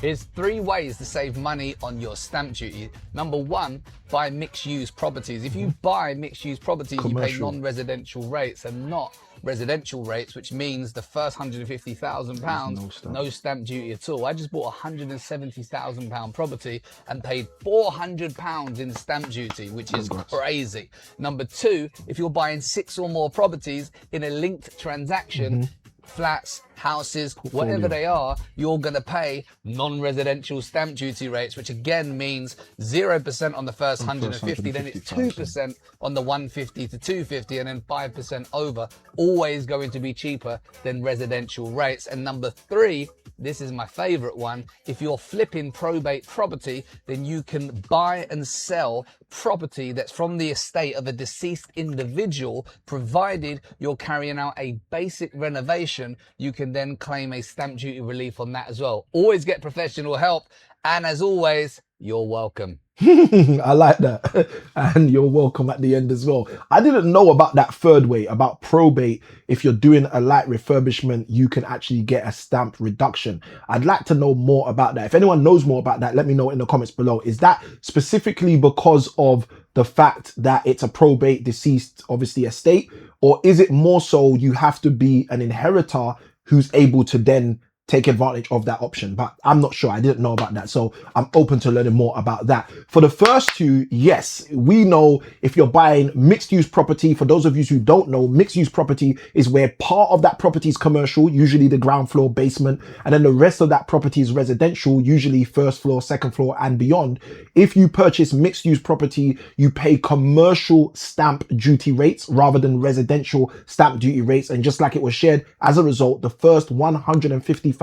Here's 3 ways to save money on your stamp duty. Number 1, buy mixed-use properties. If you buy mixed-use properties, you pay non-residential rates and not residential rates, which means the first £150,000, no stamp duty at all. I just bought a £170,000 property and paid £400 in stamp duty, which is crazy. Number 2, if you're buying 6 or more properties in a linked transaction, flats, houses, whatever they are, you're going to pay non-residential stamp duty rates, which again means 0% on the first 150, then it's 2% on the 150 to 250, and then 5% over, always going to be cheaper than residential rates. And number 3, this is my favorite one, if you're flipping probate property, then you can buy and sell property that's from the estate of a deceased individual, provided you're carrying out a basic renovation. You can then claim a stamp duty relief on that as well. Always get professional help, and as always, you're welcome. I like that. And you're welcome at the end as well. I didn't know about that third way, about probate. If you're doing a light refurbishment, you can actually get a stamp reduction. I'd like to know more about that. If anyone knows more about that, let me know in the comments below. Is that specifically because of the fact that it's a probate deceased, obviously, estate? Or is it more so you have to be an inheritor who's able to then take advantage of that option? But I'm not sure. I didn't know about that. So I'm open to learning more about that. For the first 2, yes, we know if you're buying mixed use property, for those of you who don't know, mixed use property is where part of that property is commercial, usually the ground floor, basement, and then the rest of that property is residential, usually first floor, second floor, and beyond. If you purchase mixed use property, you pay commercial stamp duty rates rather than residential stamp duty rates. And just like it was shared, as a result, the first £150,000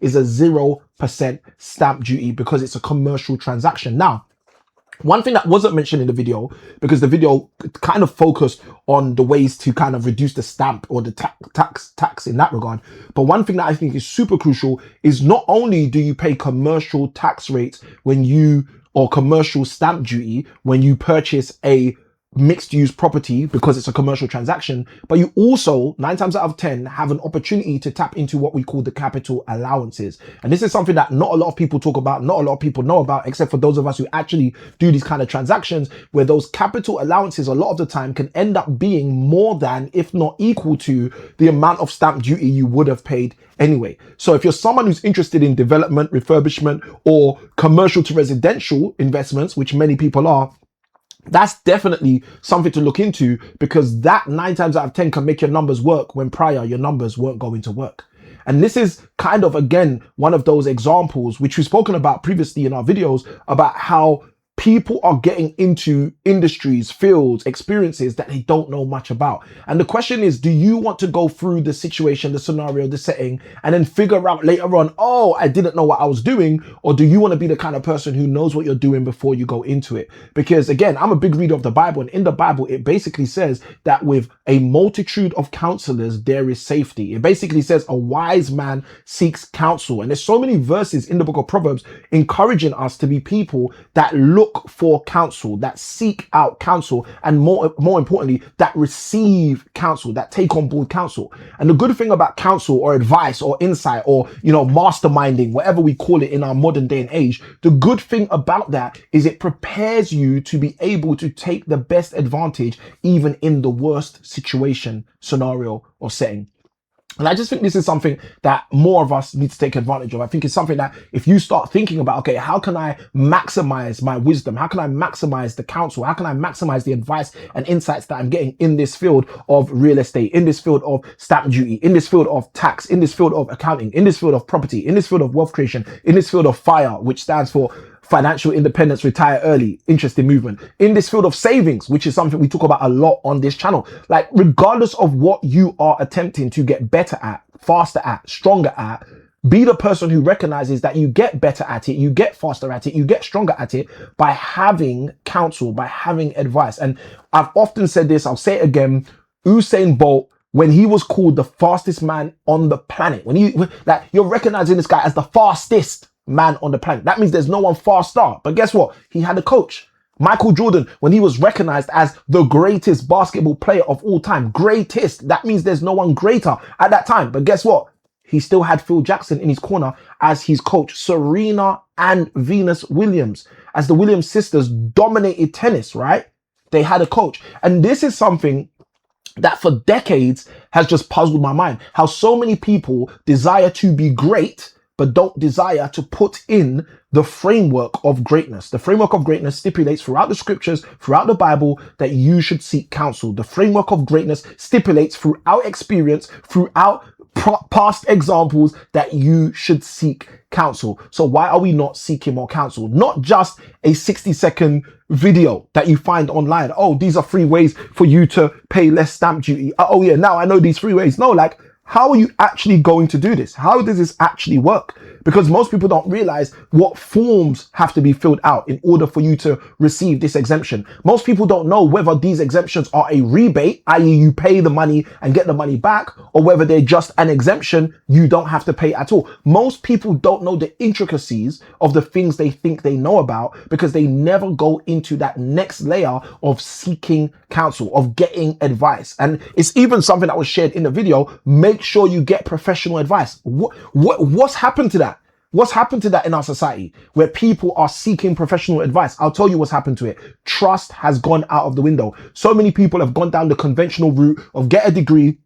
is a 0% stamp duty because it's a commercial transaction. Now, one thing that wasn't mentioned in the video, because the video kind of focused on the ways to kind of reduce the stamp or the tax in that regard. But one thing that I think is super crucial is not only do you pay commercial tax rates or commercial stamp duty when you purchase a mixed use property because it's a commercial transaction, but you also 9 times out of 10 have an opportunity to tap into what we call the capital allowances. And this is something that not a lot of people talk about, not a lot of people know about, except for those of us who actually do these kind of transactions, where those capital allowances a lot of the time can end up being more than, if not equal to, the amount of stamp duty you would have paid anyway. So if you're someone who's interested in development, refurbishment, or commercial to residential investments, which many people are, that's definitely something to look into, because that 9 times out of 10 can make your numbers work when prior your numbers weren't going to work. And this is kind of, again, one of those examples which we've spoken about previously in our videos about how people are getting into industries, fields, experiences that they don't know much about. And the question is, do you want to go through the situation, the scenario, the setting, and then figure out later on, oh, I didn't know what I was doing? Or do you want to be the kind of person who knows what you're doing before you go into it? Because again, I'm a big reader of the Bible, and in the Bible, it basically says that with a multitude of counselors, there is safety. It basically says a wise man seeks counsel. And there's so many verses in the book of Proverbs encouraging us to be people that look for counsel, that seek out counsel, and more importantly, that receive counsel, that take on board counsel. And the good thing about counsel or advice or insight or, masterminding, whatever we call it in our modern day and age, the good thing about that is it prepares you to be able to take the best advantage even in the worst situation, scenario, or setting. And I just think this is something that more of us need to take advantage of. I think it's something that if you start thinking about, okay, how can I maximize my wisdom? How can I maximize the counsel? How can I maximize the advice and insights that I'm getting in this field of real estate, in this field of stamp duty, in this field of tax, in this field of accounting, in this field of property, in this field of wealth creation, in this field of FIRE, which stands for financial independence, retire early, interest in movement, in this field of savings, which is something we talk about a lot on this channel. Like, regardless of what you are attempting to get better at, faster at, stronger at, be the person who recognizes that you get better at it, you get faster at it, you get stronger at it by having counsel, by having advice. And I've often said this, I'll say it again, Usain Bolt, when he was called the fastest man on the planet, you're recognizing this guy as the fastest man on the planet. That means there's no one faster. But guess what? He had a coach. Michael Jordan, when he was recognized as the greatest basketball player of all time, greatest, that means there's no one greater at that time. But guess what? he still had Phil Jackson in his corner as his coach. Serena and Venus Williams, as the Williams sisters dominated tennis, right? They had a coach. And this is something that for decades has just puzzled my mind. How so many people desire to be great, but don't desire to put in the framework of greatness. The framework of greatness stipulates throughout the scriptures, throughout the Bible, that you should seek counsel. The framework of greatness stipulates throughout experience, throughout past examples, that you should seek counsel. So why are we not seeking more counsel? Not just a 60-second video that you find online. Oh, these are 3 ways for you to pay less stamp duty. Oh yeah, now I know these 3 ways. No, like, how are you actually going to do this? How does this actually work? Because most people don't realize what forms have to be filled out in order for you to receive this exemption. Most people don't know whether these exemptions are a rebate, i.e. you pay the money and get the money back, or whether they're just an exemption you don't have to pay at all. Most people don't know the intricacies of the things they think they know about because they never go into that next layer of seeking counsel, of getting advice. And it's even something that was shared in the video. Make sure you get professional advice. What's happened to that? What's happened to that in our society where people are seeking professional advice? I'll tell you what's happened to it. Trust has gone out of the window. So many people have gone down the conventional route of get a degree,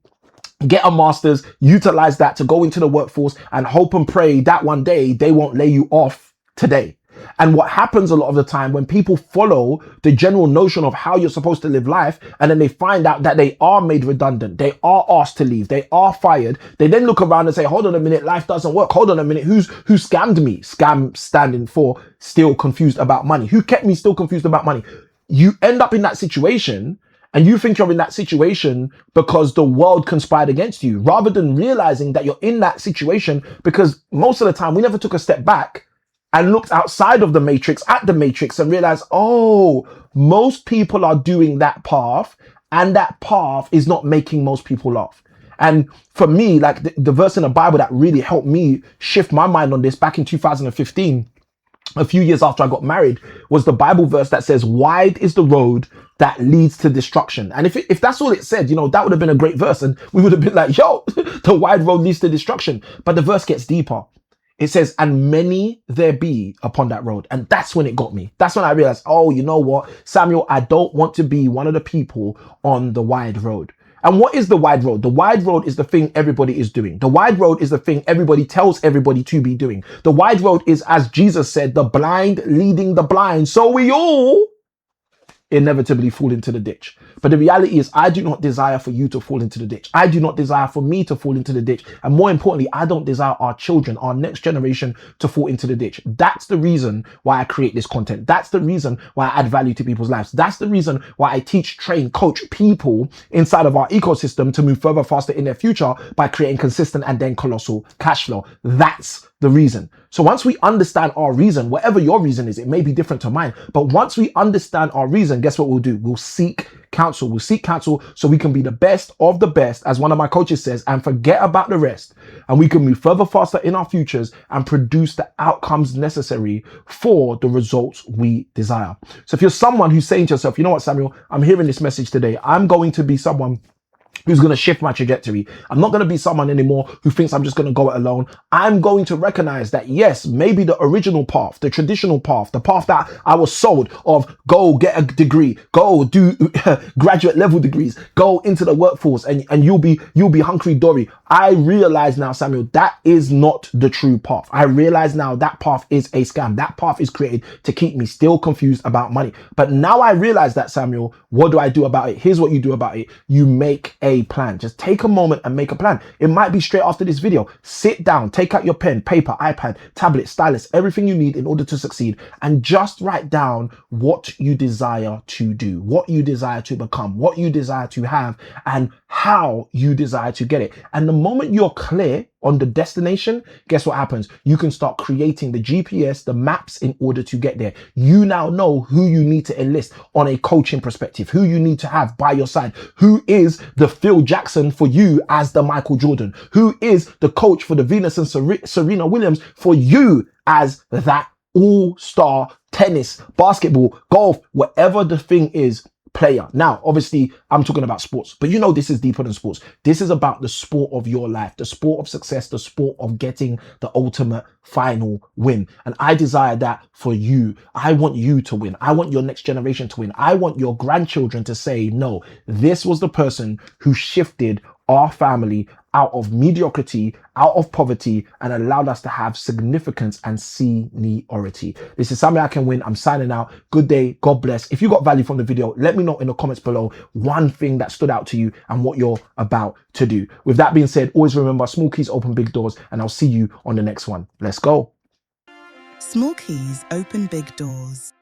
get a master's, utilize that to go into the workforce and hope and pray that one day they won't lay you off today. And what happens a lot of the time when people follow the general notion of how you're supposed to live life, and then they find out that they are made redundant, they are asked to leave, they are fired, they then look around and say, hold on a minute, life doesn't work. Hold on a minute, who scammed me? Scam standing for still confused about money. Who kept me still confused about money? You end up in that situation and you think you're in that situation because the world conspired against you, rather than realizing that you're in that situation because most of the time we never took a step back and looked outside of the matrix at the matrix and realized, oh, most people are doing that path and that path is not making most people laugh. And for me, like the verse in the Bible that really helped me shift my mind on this back in 2015, a few years after I got married, was the Bible verse that says, wide is the road that leads to destruction. And if that's all it said, you know, that would have been a great verse and we would have been like, yo, the wide road leads to destruction. But the verse gets deeper. It says, and many there be upon that road. And that's when it got me. That's when I realized, oh, you know what, Samuel, I don't want to be one of the people on the wide road. And what is the wide road? The wide road is the thing everybody is doing. The wide road is the thing everybody tells everybody to be doing. The wide road is, as Jesus said, the blind leading the blind. So we all inevitably fall into the ditch. But the reality is, I do not desire for you to fall into the ditch. I do not desire for me to fall into the ditch. And more importantly, I don't desire our children, our next generation, to fall into the ditch. That's the reason why I create this content. That's the reason why I add value to people's lives. That's the reason why I teach, train, coach people inside of our ecosystem to move further, faster in their future by creating consistent and then colossal cash flow. That's the reason. So once we understand our reason, whatever your reason is, it may be different to mine, but once we understand our reason, guess what we'll do? We'll seek counsel. We'll seek counsel so we can be the best of the best, as one of my coaches says, and forget about the rest. And we can move further, faster in our futures and produce the outcomes necessary for the results we desire. So if you're someone who's saying to yourself, you know what, Samuel, I'm hearing this message today. I'm going to be someone who's going to shift my trajectory. I'm not going to be someone anymore who thinks I'm just going to go it alone. I'm going to recognize that, yes, maybe the original path, the traditional path, the path that I was sold of, go get a degree, go do graduate level degrees, go into the workforce and you'll be hunky dory. I realize now, Samuel, that is not the true path. I realize now that path is a scam. That path is created to keep me still confused about money. But now I realize that, Samuel, what do I do about it? Here's what you do about it. You make a plan. Just take a moment and make a plan. It might be straight after this video. Sit down, take out your pen, paper, iPad, tablet, stylus, everything you need in order to succeed, and just write down what you desire to do, what you desire to become, what you desire to have, and how you desire to get it. And the moment you're clear on the destination, guess what happens? You can start creating the GPS, the maps in order to get there. You now know who you need to enlist on a coaching perspective, who you need to have by your side, who is the Phil Jackson for you as the Michael Jordan, who is the coach for the Venus and Serena Williams for you as that all-star tennis, basketball, golf, whatever the thing is. player. Now, obviously, I'm talking about sports, but you know this is deeper than sports. This is about the sport of your life, the sport of success, the sport of getting the ultimate final win. And I desire that for you. I want you to win. I want your next generation to win. I want your grandchildren to say, no, this was the person who shifted our family out of mediocrity, out of poverty, and allowed us to have significance and seniority. This is something I can win. I'm signing out. Good day. God bless. If you got value from the video, let me know in the comments below one thing that stood out to you and what you're about to do. With that being said, always remember, small keys open big doors, and I'll see you on the next one. Let's go. Small keys open big doors.